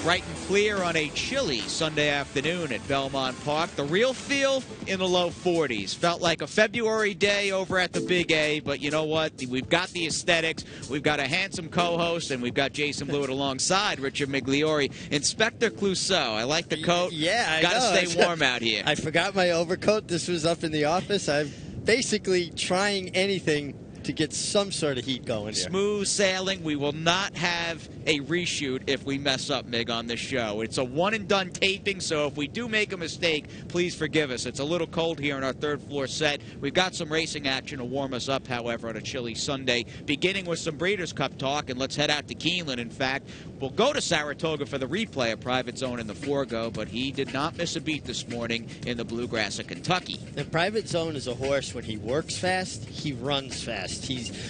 Bright and clear on a chilly Sunday afternoon at Belmont Park. The real feel in the low 40s. Felt like a February day over at the Big A, but you know what? We've got the aesthetics. We've got a handsome co-host, and we've got Jason Blewitt alongside Richard Migliore. Inspector Clouseau, I like the coat. Yeah, I got to know. stay warm out here. I forgot my overcoat. This was up in the office. I'm basically trying anything to get some sort of heat going here. Smooth sailing. We will not have a reshoot if we mess up, Mig, on this show. It's a one-and-done taping, so if we do make a mistake, please forgive us. It's a little cold here in our third-floor set. We've got some racing action to warm us up, however, on a chilly Sunday, beginning with some Breeders' Cup talk, and let's head out to Keeneland. In fact, we'll go to Saratoga for the replay of Private Zone in the Forego, but he did not miss a beat this morning in the Bluegrass of Kentucky. The Private Zone is a horse. When he works fast, he runs fast.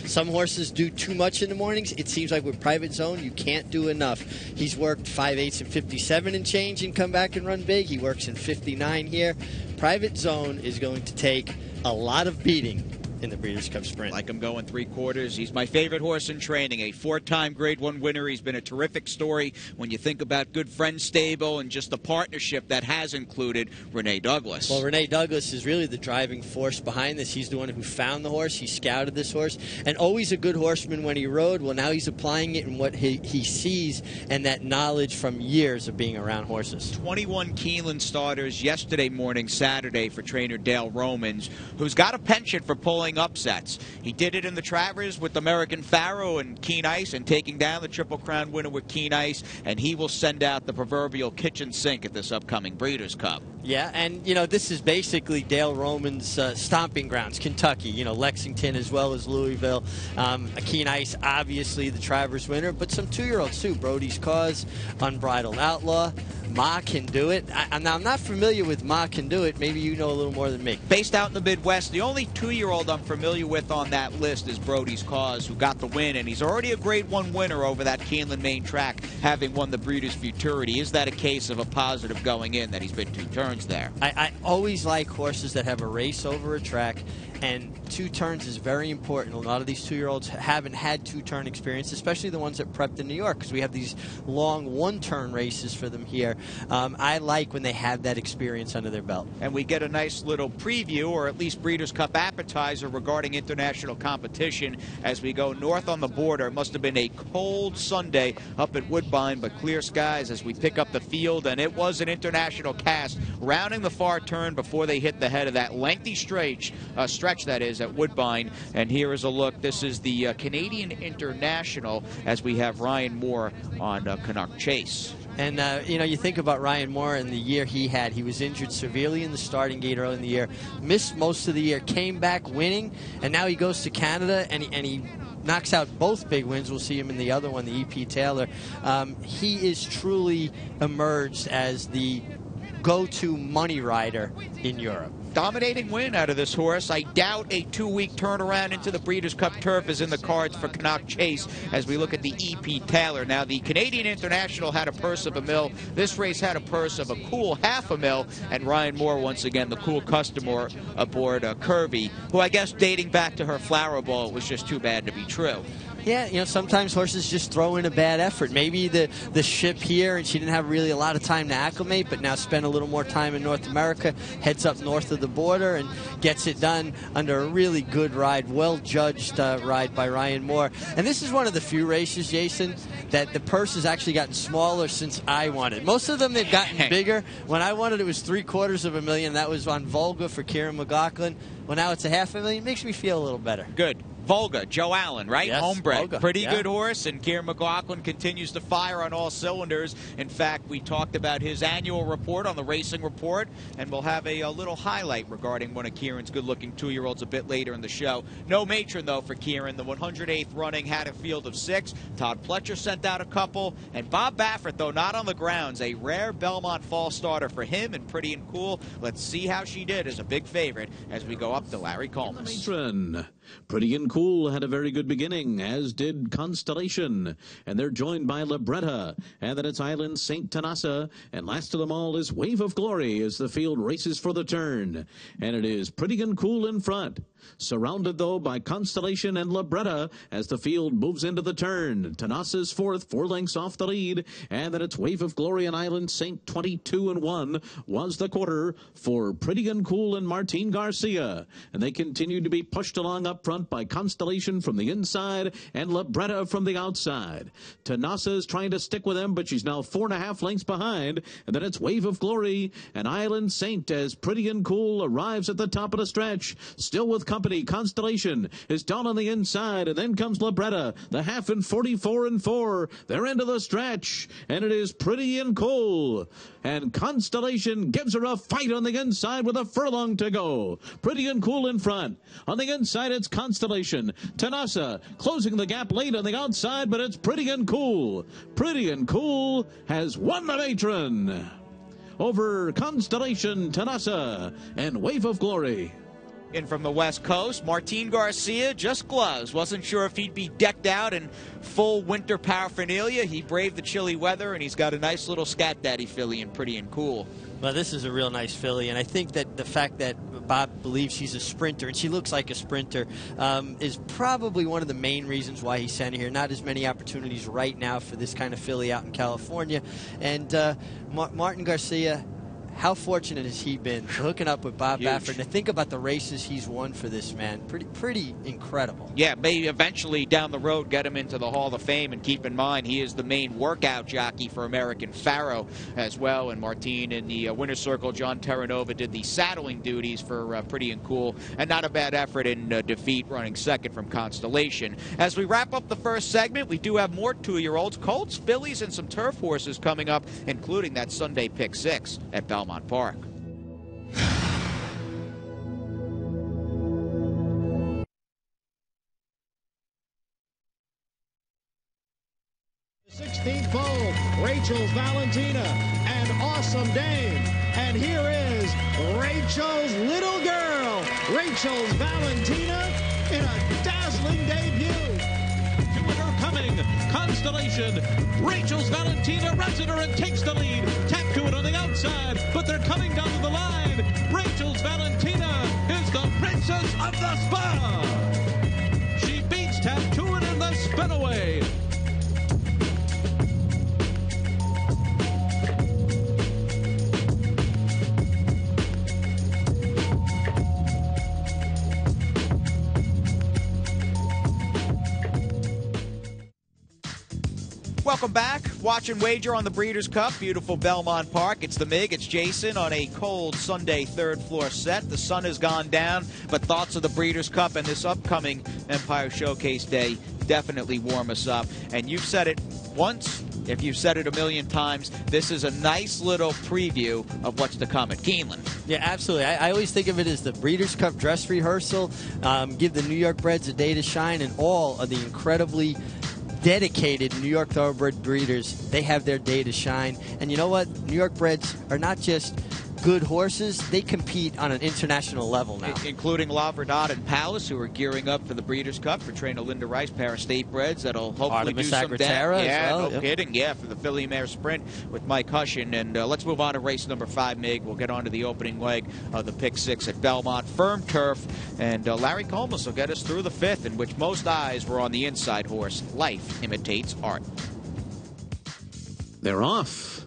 Some horses do too much in the mornings. It seems like with Private Zone, you can't do enough. He's worked 5/8 and 57 and change and come back and run big. He works in 59 here. Private Zone is going to take a lot of beating in the Breeders' Cup Sprint. Like him going 3/4. He's my favorite horse in training. A 4-time Grade 1 winner. He's been a terrific story when you think about Good Friends Stable and just the partnership that has included Renee Douglas. Well, Renee Douglas is really the driving force behind this. He's the one who found the horse. He scouted this horse. And always a good horseman when he rode. Well, now he's applying it in what he sees and that knowledge from years of being around horses. 21 Keeneland starters yesterday morning, Saturday, for trainer Dale Romans, who's got a penchant for pulling upsets. He did it in the Travers with American Pharaoh and Keen Ice and taking down the Triple Crown winner with Keen Ice, and he will send out the proverbial kitchen sink at this upcoming Breeders' Cup. Yeah, and, you know, this is basically Dale Romans' stomping grounds, Kentucky, you know, Lexington as well as Louisville. Keen Ice, obviously the Travers winner, but some 2-year-olds too. Brody's Cause, Unbridled Outlaw. Ma Can Do It. Now, I'm not familiar with Ma Can Do It. Maybe you know a little more than me. Based out in the Midwest, the only 2-year-old I'm familiar with on that list is Brody's Cause, who got the win, and he's already a Grade 1 winner over that Keeneland main track, having won the Breeders' Futurity. Is that a case of a positive going in, that he's been 2 turns there? I always like horses that have a race over a track, and 2 turns is very important. A lot of these 2-year-olds haven't had 2-turn experience, especially the ones that prepped in New York, because we have these long 1-turn races for them here. I like when they have that experience under their belt. And we get a nice little preview, or at least Breeders' Cup appetizer, regarding international competition as we go north on the border. It must have been a cold Sunday up at Woodbine, but clear skies as we pick up the field, and it was an international cast rounding the far turn before they hit the head of that lengthy stretch that is at Woodbine. And here is a look. This is the Canadian International as we have Ryan Moore on Canuck Chase. And, you know, you think about Ryan Moore and the year he had. He was injured severely in the starting gate early in the year, missed most of the year, came back winning, and now he goes to Canada and he knocks out both big wins. We'll see him in the other one, the E.P. Taylor. He is truly emerged as the go-to money rider in Europe. Dominating win out of this horse. I doubt a 2-week turnaround into the Breeders' Cup turf is in the cards for Canuck Chase as we look at the E.P. Taylor. Now, the Canadian International had a purse of $1 million. This race had a purse of a cool $500,000. And Ryan Moore, once again, the cool customer aboard Kirby, who I guess dating back to her Flower Bowl, was just too bad to be true. Yeah, you know, sometimes horses just throw in a bad effort. Maybe the ship here, and she didn't have really a lot of time to acclimate, but now spent a little more time in North America, heads up north of the border, and gets it done under a really good ride, well-judged ride by Ryan Moore. And this is one of the few races, Jason, that the purse has actually gotten smaller since I won it. Most of them, they've gotten bigger. When I won it, it was $750,000. That was on Volga for Kieran McLaughlin. Well, now it's $500,000. It makes me feel a little better. Good. Volga, Joe Allen, right? Yes, Homebred. Volga. Pretty Yeah. good horse, and Kieran McLaughlin continues to fire on all cylinders. In fact, we talked about his annual report on the Racing Report, and we'll have a little highlight regarding one of Kieran's good-looking 2-year-olds a bit later in the show. No matron, though, for Kieran. The 108th running had a field of 6. Todd Pletcher sent out a couple, and Bob Baffert, though not on the grounds, a rare Belmont fall starter for him, and Pretty and Cool. Let's see how she did as a big favorite as we go up to Larry Coleman. Matron. Pretty and Cool had a very good beginning, as did Constellation. And they're joined by Libretta. And then it's Island St. Tanasa. And last of them all is Wave of Glory as the field races for the turn. And it is Pretty and Cool in front. Surrounded, though, by Constellation and Libretta as the field moves into the turn. Tanasa's fourth, 4 lengths off the lead. And then it's Wave of Glory and Island St. 22-1 was the quarter for Pretty and Cool and Martin Garcia. And they continue to be pushed along up front by Constellation from the inside and Libretta from the outside. Tanasa is trying to stick with them, but she's now 4.5 lengths behind. And then it's Wave of Glory and Island Saint as Pretty and Cool arrives at the top of the stretch. Still with company, Constellation is down on the inside, and then comes Libretta, the half in 44-4. They're into the stretch, and it is Pretty and Cool. And Constellation gives her a fight on the inside with a furlong to go. Pretty and Cool in front. On the inside, it's Constellation. Tanasa closing the gap late on the outside, but it's Pretty and Cool. Pretty and Cool has won the matron over Constellation, Tanasa, and Wave of Glory. In from the West Coast, Martin Garcia, just gloves. Wasn't sure if he'd be decked out in full winter paraphernalia. He braved the chilly weather, and he's got a nice little Scat Daddy filly in Pretty and Cool. Well, this is a real nice filly, and I think that the fact that Bob believes she's a sprinter, and she looks like a sprinter, is probably one of the main reasons why he sent her here. Not as many opportunities right now for this kind of filly out in California. And Martin Garcia, how fortunate has he been hooking up with Bob Baffert? And to think about the races he's won for this man, pretty incredible. Yeah, may eventually down the road get him into the Hall of Fame, and keep in mind he is the main workout jockey for American Pharaoh as well. And Martin in the winner's circle, John Terranova did the saddling duties for Pretty and Cool, and not a bad effort in defeat, running second from Constellation. As we wrap up the first segment, we do have more 2-year-olds, colts, fillies, and some turf horses coming up, including that Sunday pick 6 at Belmont Park. The 16th foal, Rachel's Valentina, and Awesome Dame. And here is Rachel's little girl, Rachel's Valentina, in a dazzling debut. To winner coming, Constellation. Rachel's Valentina runs at her and takes the lead. Tap to it on the outside, but they're coming down to the line. Rachel's Valentina is the princess of the spa. She beats Tap to it in the spinaway. Welcome back. Watch and wager on the Breeders' Cup. Beautiful Belmont Park. It's the MIG. It's Jason on a cold Sunday third-floor set. The sun has gone down, but thoughts of the Breeders' Cup and this upcoming Empire Showcase Day definitely warm us up. And you've said it once. If you've said it a million times, this is a nice little preview of what's to come at Keeneland. Yeah, absolutely. I always think of it as the Breeders' Cup dress rehearsal. Give the New York breds a day to shine, and all of the incredibly dedicated New York thoroughbred breeders, they have their day to shine. And you know what? New York breds are not just good horses, they compete on an international level now. Including La Verdad and Palace, who are gearing up for the Breeders' Cup for trainer Linda Rice, pair of state breds that'll hopefully Artemis do some Agritera Yeah, as well. no kidding. Yeah, for the Filly Mare Sprint with Mike Hushin. And let's move on to race number 5, Mig. We'll get on to the opening leg of the pick 6 at Belmont. Firm turf, and Larry Comas will get us through the 5th, in which most eyes were on the inside horse. Life imitates art. They're off.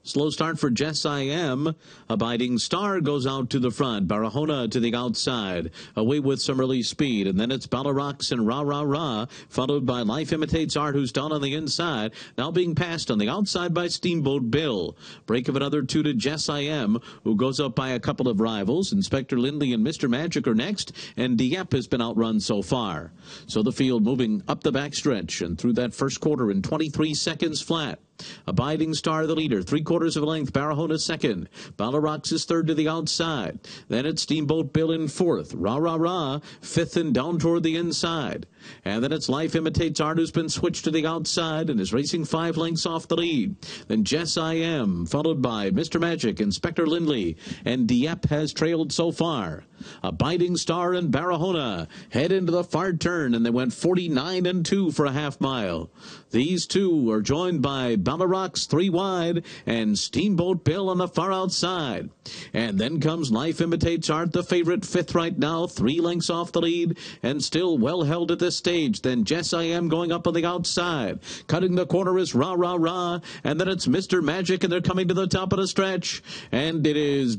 Slow start for Jess I Am. Abiding Star goes out to the front. Barahona to the outside. Away with some early speed. And then it's Ballarox and Rah Rah Rah, followed by Life Imitates Art, who's down on the inside. Now being passed on the outside by Steamboat Bill. Break of another 2 to Jess I Am, who goes up by a couple of rivals. Inspector Lindley and Mr. Magic are next. And Dieppe has been outrun so far. So the field moving up the backstretch and through that first quarter in 23 seconds flat. Abiding Star, the leader, 3/4 of a length. Barahona second. Balarox is third to the outside. Then it's Steamboat Bill in fourth. Rah Rah Rah fifth and down toward the inside. And then it's Life Imitates Art, who's been switched to the outside and is racing 5 lengths off the lead. Then Jess I Am, followed by Mr. Magic, Inspector Lindley, and Dieppe has trailed so far. Abiding Star and Barahona head into the far turn, and they went 49-2 for a half mile. These two are joined by Balarox 3 wide and Steamboat Bill on the far outside. And then comes Life Imitates Art, the favorite, 5th right now, 3 lengths off the lead, and still well held at this stage. Then Jess I Am going up on the outside. Cutting the corner is Rah Rah Rah, and then it's Mr. Magic, and they're coming to the top of the stretch. And it is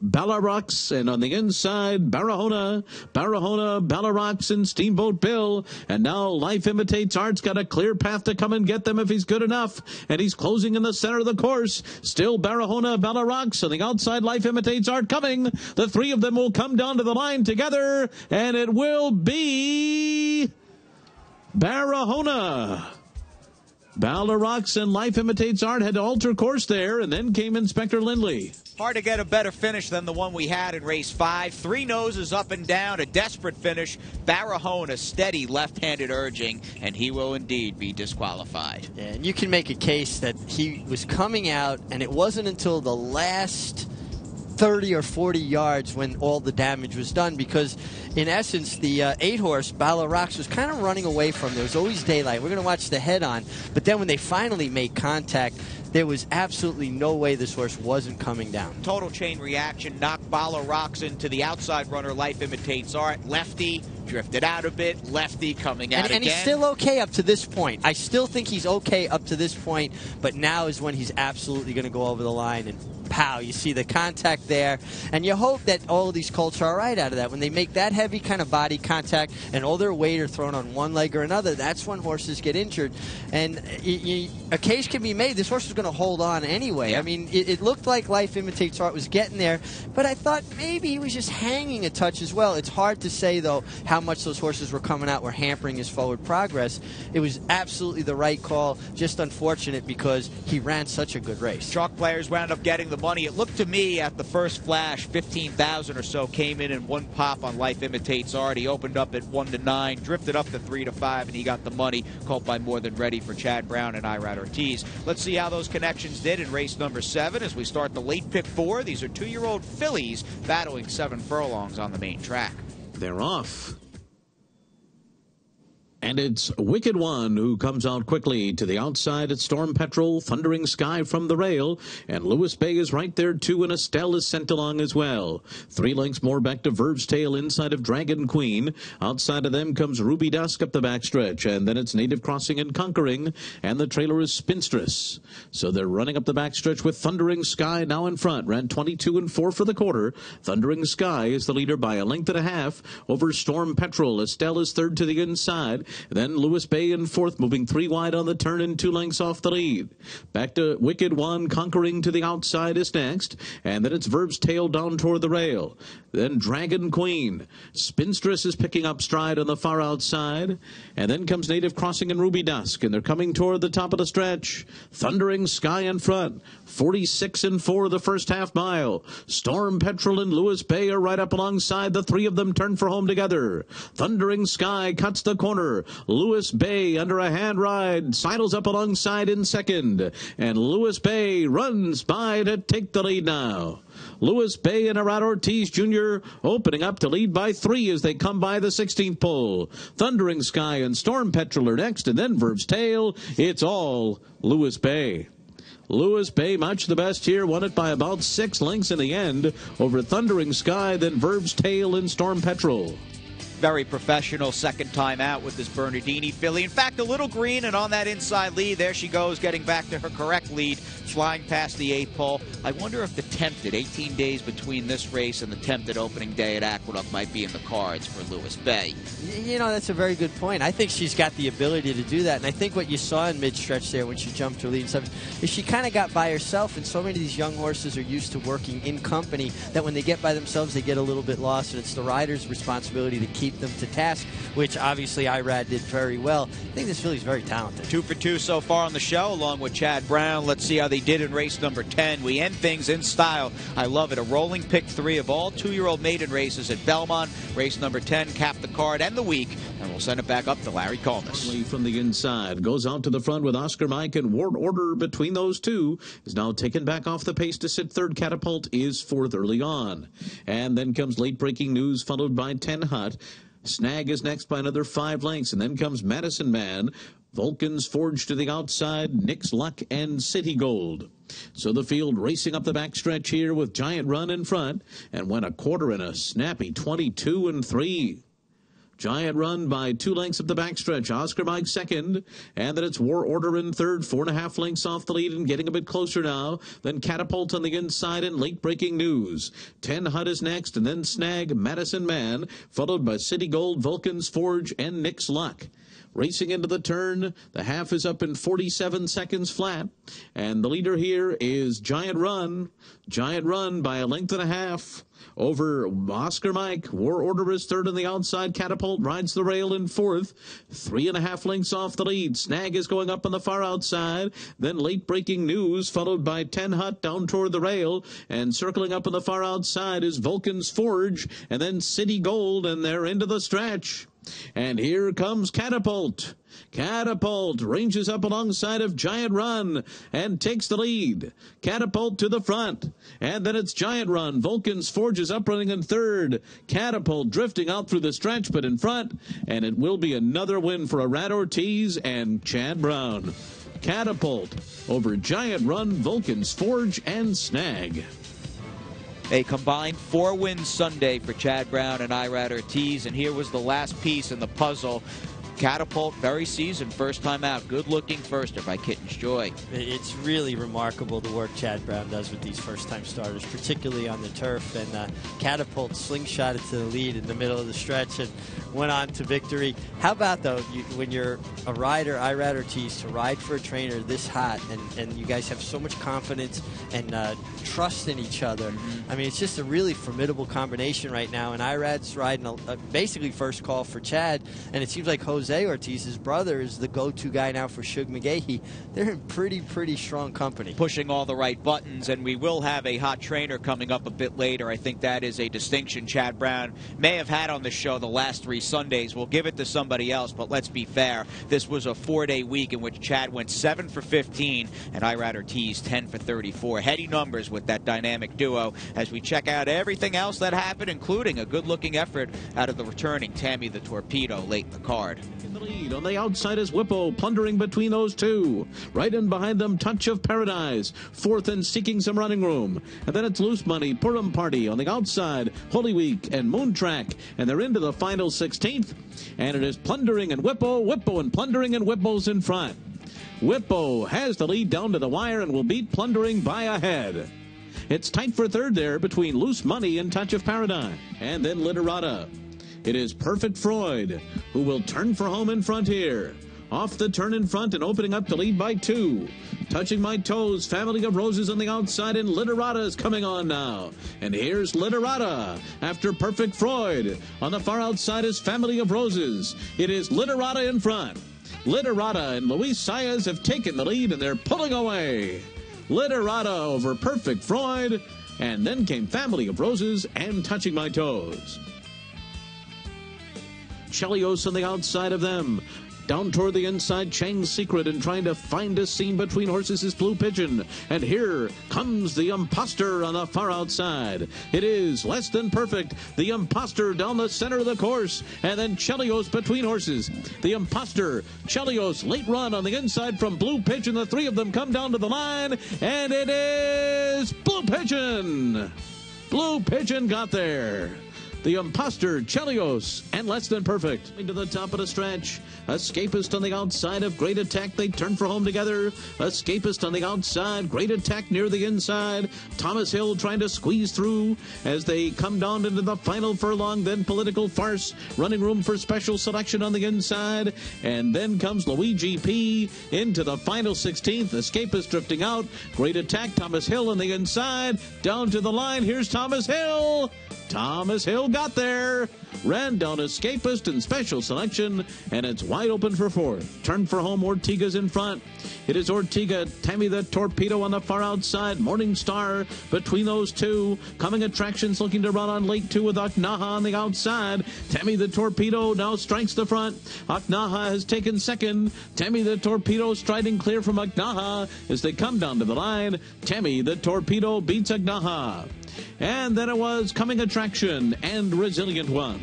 Balarox, and on the inside, Barahona, Balarox, and Steamboat Bill. And now Life Imitates Art's got a clear path to come and get them if he's good enough. And he's closing in the center of the course. Still Barahona, Balarox, on the outside, Life Imitates Art coming. The 3 of them will come down to the line together, and it will be Barahona. Balarox and Life Imitates Art had to alter course there, and then came Inspector Lindley. Hard to get a better finish than the one we had in race 5. 3 noses up and down, a desperate finish. Barahona, steady left-handed urging, and he will indeed be disqualified. Yeah, and you can make a case that he was coming out, and it wasn't until the last 30 or 40 yards when all the damage was done, because in essence the 8-horse Balarox was kind of running away from. There was always daylight. We're going to watch the head-on, but then when they finally made contact, there was absolutely no way this horse wasn't coming down. Total chain reaction knocked Balarox into the outside runner. Life Imitates Art. Lefty drifted out a bit. Lefty coming out again. And he's still okay up to this point. I still think he's okay up to this point, but now is when he's absolutely going to go over the line, and pow, you see the contact there. And you hope that all of these colts are all right out of that. When they make that heavy kind of body contact and all their weight are thrown on one leg or another, that's when horses get injured. And a case can be made. This horse is going to hold on anyway. Yeah. I mean, it looked like Life Imitates Art was getting there, but I thought maybe he was just hanging a touch as well. It's hard to say, though, how much those horses were coming out were hampering his forward progress. It was absolutely the right call, just unfortunate because he ran such a good race. Chalk players wound up getting the money. It looked to me at the first flash, 15,000 or so came in one pop on Life Imitates Art. He opened up at 1-9, drifted up to 3-5, and he got the money, called by More Than Ready for Chad Brown and Irad Ortiz. Let's see how those connections did in race number 7 as we start the late pick 4. These are 2-year-old fillies battling 7 furlongs on the main track. They're off. And it's Wicked One who comes out quickly. To the outside, it's Storm Petrol, Thundering Sky from the rail. And Lewis Bay is right there, too, and Estelle is sent along as well. 3 lengths more back to Verve's Tail inside of Dragon Queen. Outside of them comes Ruby Dusk up the backstretch. And then it's Native Crossing and Conquering. And the trailer is Spinstress. So they're running up the backstretch with Thundering Sky now in front. Ran 22-4 for the quarter. Thundering Sky is the leader by a length and a half over Storm Petrol. Estelle is third to the inside. Then Lewis Bay in fourth, moving 3 wide on the turn and 2 lengths off the lead. Back to Wicked One, Conquering to the outside is next. And then it's Verve's Tail down toward the rail. Then Dragon Queen. Spinstress is picking up stride on the far outside. And then comes Native Crossing and Ruby Dusk. And they're coming toward the top of the stretch. Thundering Sky in front. 46-4 the first half mile. Storm Petrol and Lewis Bay are right up alongside. The 3 of them turn for home together. Thundering Sky cuts the corner. Lewis Bay under a hand ride sidles up alongside in second, and Lewis Bay runs by to take the lead now. Lewis Bay and Irad Ortiz Jr. opening up to lead by 3 as they come by the 16th pole. Thundering Sky and Storm Petrol are next, and then Verve's Tail. It's all Lewis Bay. Lewis Bay, much the best here, won it by about 6 lengths in the end over Thundering Sky, then Verve's Tail and Storm Petrol. Very professional second time out with this Bernardini filly. In fact, a little green, and on that inside lead, there she goes, getting back to her correct lead, flying past the 8th pole. I wonder if the tempted 18 days between this race and the tempted opening day at Aqueduct might be in the cards for Lewis Bay. You know, that's a very good point. I think she's got the ability to do that, and I think what you saw in mid-stretch there when she jumped her lead and stuff is she kind of got by herself, and so many of these young horses are used to working in company that when they get by themselves, they get a little bit lost, and it's the rider's responsibility to keep keep them to task, which obviously Irad did very well. I think this filly's very talented. 2 for 2 so far on the show, along with Chad Brown. Let's see how they did in race number 10. We end things in style. I love it. A rolling pick 3 of all 2-year-old maiden races at Belmont. Race number 10 capped the card and the week, and we'll send it back up to Larry Colmus. From the inside, goes out to the front with Oscar Mike, and Ward Order between those two is now taken back off the pace to sit third. Catapult is fourth early on. And then comes Late Breaking News, followed by 10 Hut. Snag is next by another 5 lengths, and then comes Madison Man, Vulcan's Forge to the outside, Nick's Luck, and City Gold. So the field racing up the backstretch here with Giant Run in front, and went a quarter in a snappy 22 3. Giant Run by 2 lengths up the backstretch. Oscar Mike second, and then it's War Order in third, 4.5 lengths off the lead and getting a bit closer now. Then Catapult on the inside and Late Breaking News. 10 Hut is next, and then Snag, Madison Man, followed by City Gold, Vulcan's Forge, and Nick's Luck. Racing into the turn, the half is up in 47 seconds flat, and the leader here is Giant Run. Giant Run by 1.5 lengths over Oscar Mike. War Order is third on the outside. Catapult rides the rail in fourth, 3.5 lengths off the lead. Snag is going up on the far outside. Then Late Breaking News, followed by 10 Hut down toward the rail, and circling up on the far outside is Vulcan's Forge, and then City Gold, and they're into the stretch. And here comes Catapult. Catapult ranges up alongside of Giant Run and takes the lead. Catapult to the front. And then it's Giant Run. Vulcan's Forge is up running in third. Catapult drifting out through the stretch, but in front. And it will be another win for Irad Ortiz and Chad Brown. Catapult over Giant Run, Vulcan's Forge, and Snag. A combined 4 wins Sunday for Chad Brown and Irad Ortiz, and here was the last piece in the puzzle. Catapult, very seasoned, first time out. Good-looking firster by Kitten's Joy. It's really remarkable the work Chad Brown does with these first-time starters, particularly on the turf. And Catapult slingshotted to the lead in the middle of the stretch and went on to victory. How about, though, when you're a rider, Irad Ortiz, to ride for a trainer this hot, and you guys have so much confidence and trust in each other. I mean, it's just a really formidable combination right now. And Irad's riding basically first call for Chad, and it seems like Jose Ortiz, his brother, is the go-to guy now for Shug McGahee. They're in pretty strong company. Pushing all the right buttons, and we will have a hot trainer coming up a bit later. I think that is a distinction Chad Brown may have had on the show the last 3 Sundays. We'll give it to somebody else, but let's be fair. This was a 4-day week in which Chad went 7 for 15 and Irad Ortiz 10 for 34. Heady numbers with that dynamic duo as we check out everything else that happened, including a good-looking effort out of the returning Tammy the Torpedo late in the card. In the lead on the outside is Whippo, plundering between those two. Right in behind them, Touch of Paradise, fourth and seeking some running room. And then it's Loose Money, Purim Party on the outside, Holy Week and Moontrack, and they're into the final 16th. And it is Plundering and Whippo, Whippo and Plundering, and Whippo's in front. Whippo has the lead down to the wire and will beat Plundering by a head. It's tight for third there between Loose Money and Touch of Paradise. And then Literata. It is Perfect Freud, who will turn for home in front here. Off the turn in front and opening up to lead by 2. Touching My Toes, Family of Roses on the outside, and Literata is coming on now. And here's Literata after Perfect Freud. On the far outside is Family of Roses. It is Literata in front. Literata and Luis Saez have taken the lead, and they're pulling away. Literata over Perfect Freud, and then came Family of Roses and Touching My Toes. Chelios on the outside of them. Down toward the inside, Chang's Secret, and trying to find a seam between horses is Blue Pigeon. And here comes the Imposter on the far outside. It is Less Than Perfect, the Imposter down the center of the course, and then Chelios between horses. The Imposter, Chelios, late run on the inside from Blue Pigeon. The 3 of them come down to the line, and it is Blue Pigeon. Blue Pigeon got there. The Imposter, Chelios, and Less Than Perfect. Into the top of the stretch. Escapist on the outside of Great Attack. They turn for home together. Escapist on the outside. Great Attack near the inside. Thomas Hill trying to squeeze through as they come down into the final furlong. Then Political Farce. Running room for Special Selection on the inside. And then comes Luigi P. into the final 16th. Escapist drifting out. Great Attack. Thomas Hill on the inside. Down to the line. Here's Thomas Hill. Thomas Hill got got there. Ran down Escapist in special selection, and it's wide open for fourth. Turn for home, Ortiga's in front. It is Ortiga, Tammy the Torpedo on the far outside, Morning Star between those two. Coming Attractions looking to run on late two with Aknaha on the outside. Tammy the Torpedo now strikes the front. Aknaha has taken second. Tammy the Torpedo striding clear from Aknaha as they come down to the line. Tammy the Torpedo beats Aknaha. And then it was Coming Attraction and Resilient One.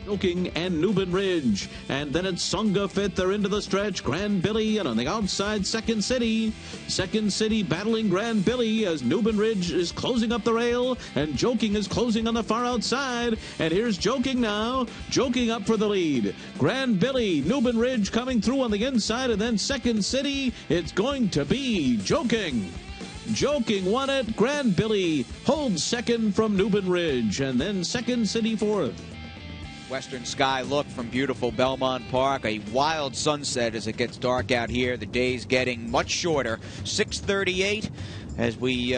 Joking and Newbin Ridge. And then it's Songa Fit. They're into the stretch. Grand Billy, and on the outside, Second City. Second City battling Grand Billy as Newbin Ridge is closing up the rail, and Joking is closing on the far outside. And here's Joking now. Joking up for the lead. Grand Billy, Newbin Ridge coming through on the inside, and then Second City. It's going to be Joking. Joking won it. Grand Billy holds second from Newbin Ridge, and then Second City fourth. Western sky look from beautiful Belmont Park. A wild sunset as it gets dark out here. The day's getting much shorter. 6:38 as we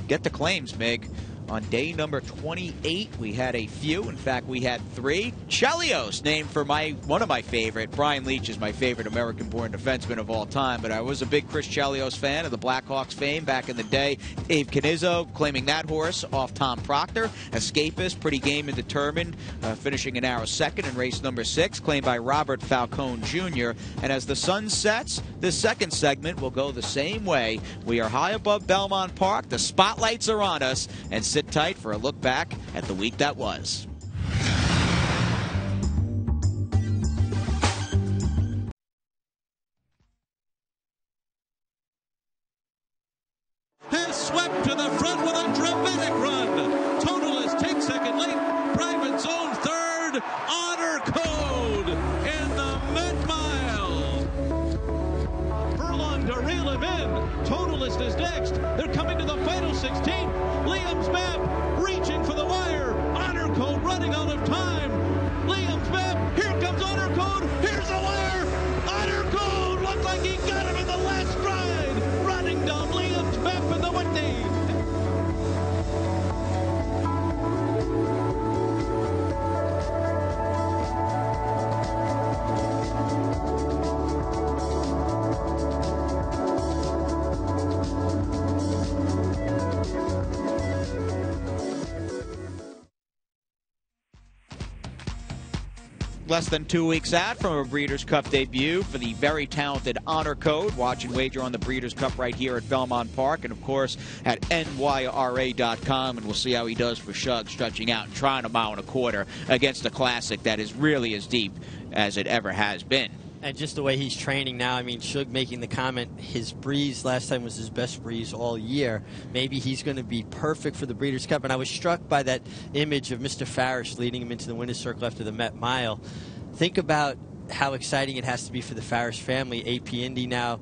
get the claims, Mig. On day number 28, we had a few. In fact, we had 3. Chelios, named for one of my favorite. Brian Leach is my favorite American-born defenseman of all time, but I was a big Chris Chelios fan of the Blackhawks fame back in the day. Dave Canizzo claiming that horse off Tom Proctor. Escapist, pretty game and determined, finishing an hour second in race number 6, claimed by Robert Falcone Jr. And as the sun sets, this second segment will go the same way. We are high above Belmont Park. The spotlights are on us, and sit tight for a look back at the week that was. Has swept to the front with a dramatic run. Totalist takes second late. Private Zone third. Honor Code in the mid-mile. Furlong to reel him in. Totalist is next. They're coming to the final 16. Liam's map reaching for the wire. Honor Code running out of time. Liam's map. Here comes Honor Code. Here's the wire. Honor Code looked like he got him in the last stride. Running down Liam's map in the Whitney. Less than 2 weeks out from a Breeders' Cup debut for the very talented Honor Code. Watch and wager on the Breeders' Cup right here at Belmont Park, and of course at NYRA.com, and we'll see how he does for Shug, stretching out and trying a mile and a quarter against a classic that is really as deep as it ever has been. And just the way he's training now, I mean, Shug making the comment, his breeze last time was his best breeze all year. Maybe he's going to be perfect for the Breeders' Cup. And I was struck by that image of Mr. Farish leading him into the winner's circle after the Met Mile. Think about how exciting it has to be for the Farish family. AP Indy now,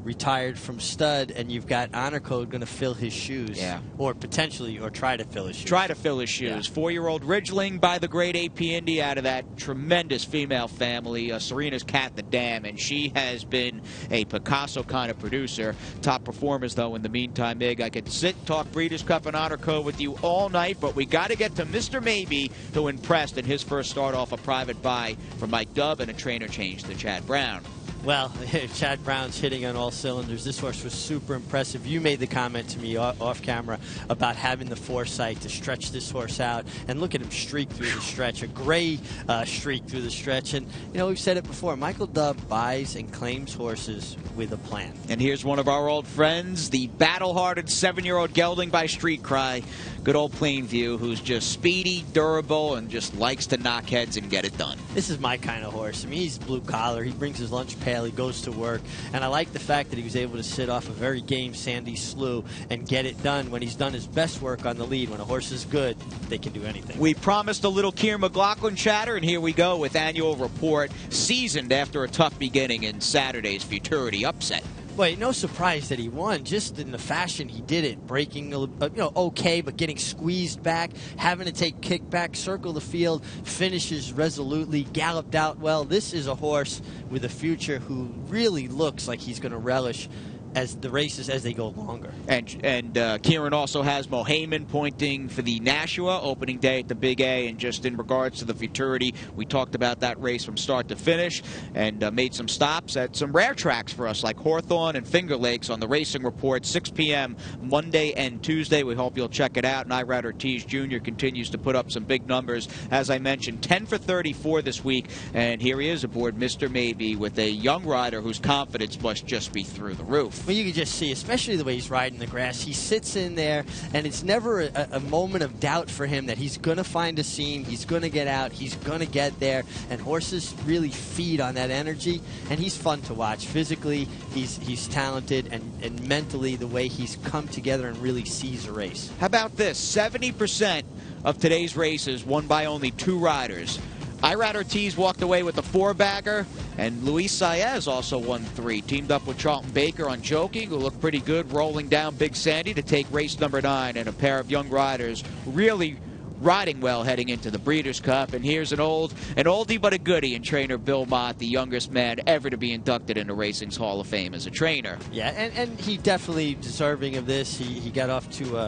retired from stud, and you've got Honor Code going to fill his shoes. Yeah. Or potentially, or try to fill his shoes. Try to fill his shoes. Yeah. 4-year-old Ridgeling by the great AP Indy out of that tremendous female family. Serena's Cat the Dam, and she has been a Picasso kind of producer. Top performers, though, in the meantime, Mig. I could sit and talk Breeders' Cup and Honor Code with you all night, but we got to get to Mr. Maybe, who impressed in his first start off a private buy from Mike Dubb and a trainer change to Chad Brown. Well, Chad Brown's hitting on all cylinders. This horse was super impressive. You made the comment to me off camera about having the foresight to stretch this horse out. And look at him streak through the stretch, a gray streak through the stretch. And, we've said it before, Michael Dubb buys and claims horses with a plan. And here's one of our old friends, the battle-hearted 7-year-old gelding by Street Cry. Good old Plainview, who's just speedy, durable, and just likes to knock heads and get it done. This is my kind of horse. I mean, he's blue collar. He brings his lunch pail. He goes to work. And I like the fact that he was able to sit off a very game Sandy Slough and get it done when he's done his best work on the lead. When a horse is good, they can do anything. We promised a little Keir McLaughlin chatter, and here we go with annual report, seasoned after a tough beginning in Saturday's Futurity upset. Wait, no surprise that he won, just in the fashion he did it, breaking, okay, but getting squeezed back, having to take kickback, circle the field, finishes resolutely, galloped out well. This is a horse with a future who really looks like he's going to relish as the races as they go longer. And Kieran also has Mohayman pointing for the Nashua opening day at the Big A. And just in regards to the futurity, we talked about that race from start to finish and made some stops at some rare tracks for us like Hawthorne and Finger Lakes on the Racing Report, 6 p.m. Monday and Tuesday. We hope you'll check it out. And Irad Ortiz Jr. continues to put up some big numbers. As I mentioned, 10 for 34 this week. And here he is aboard Mr. Maybe with a young rider whose confidence must just be through the roof. Well, you can just see, especially the way he's riding the grass. He sits in there, and it's never a moment of doubt for him that he's going to find a seam, he's going to get out, he's going to get there, and horses really feed on that energy, and he's fun to watch. Physically, he's talented, and mentally, the way he's come together and really sees a race. How about this? 70% of today's races won by only 2 riders. Irad Ortiz walked away with the 4-bagger, and Luis Saez also won 3. Teamed up with Charlton Baker on Joking, who looked pretty good rolling down Big Sandy to take race number 9, and a pair of young riders really riding well heading into the Breeders' Cup. And here's an oldie but a goodie in trainer Bill Mott, the youngest man ever to be inducted into Racing's Hall of Fame as a trainer. Yeah, and he definitely deserving of this. He got off to,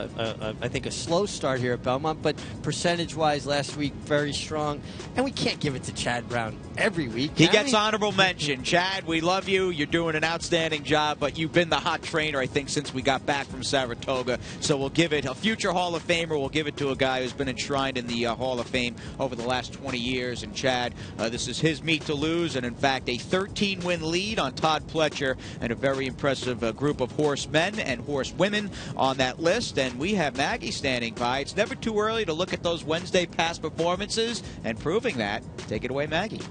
I think, a slow start here at Belmont, but percentage-wise last week, very strong. And we can't give it to Chad Brown every week. He gets honorable mention. Chad, we love you. You're doing an outstanding job, but you've been the hot trainer, I think, since we got back from Saratoga. So we'll give it a future Hall of Famer. We'll give it to a guy who's been enshrined in the Hall of Fame over the last 20 years. And Chad, this is his meat to lose, and in fact a 13-win lead on Todd Pletcher and a very impressive group of horsemen and horsewomen on that list. And we have Maggie standing by. It's never too early to look at those Wednesday past performances, and proving that, take it away, Maggie.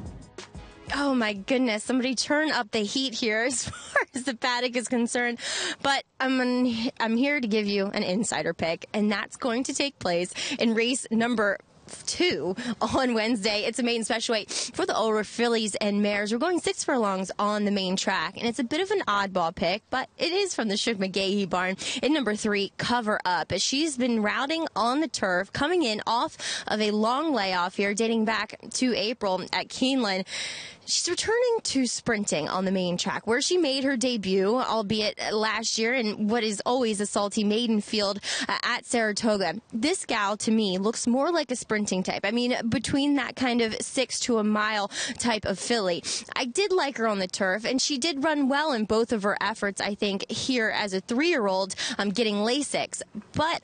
Oh my goodness, somebody turn up the heat here as far as the paddock is concerned. But I'm here to give you an insider pick, and that's going to take place in race number 2 on Wednesday. It's a maiden special weight for the older fillies and mares. We're going 6 furlongs on the main track, and it's a bit of an oddball pick, but it is from the Shug McGahee barn in number 3, Cover Up, as she's been routing on the turf, coming in off of a long layoff here dating back to April at Keeneland. She's returning to sprinting on the main track, where she made her debut, albeit last year, in what is always a salty maiden field at Saratoga. This gal, to me, looks more like a sprinting type. I mean, between that kind of 6 to a mile type of filly. I did like her on the turf, and she did run well in both of her efforts, I think, here as a 3-year-old, getting Lasix. But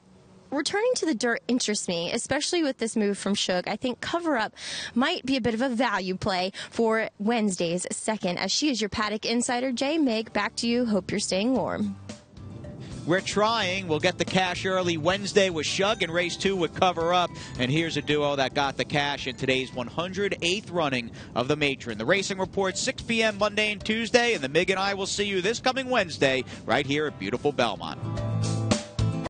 returning to the dirt interests me, especially with this move from Shug. I think Cover Up might be a bit of a value play for Wednesday's second, as she is your paddock insider. Jay, Meg, back to you. Hope you're staying warm. We're trying. We'll get the cash early Wednesday with Shug and race 2 with Cover Up. And here's a duo that got the cash in today's 108th running of the Matron. The Racing Report, 6 p.m. Monday and Tuesday, and the Mig and I will see you this coming Wednesday right here at beautiful Belmont.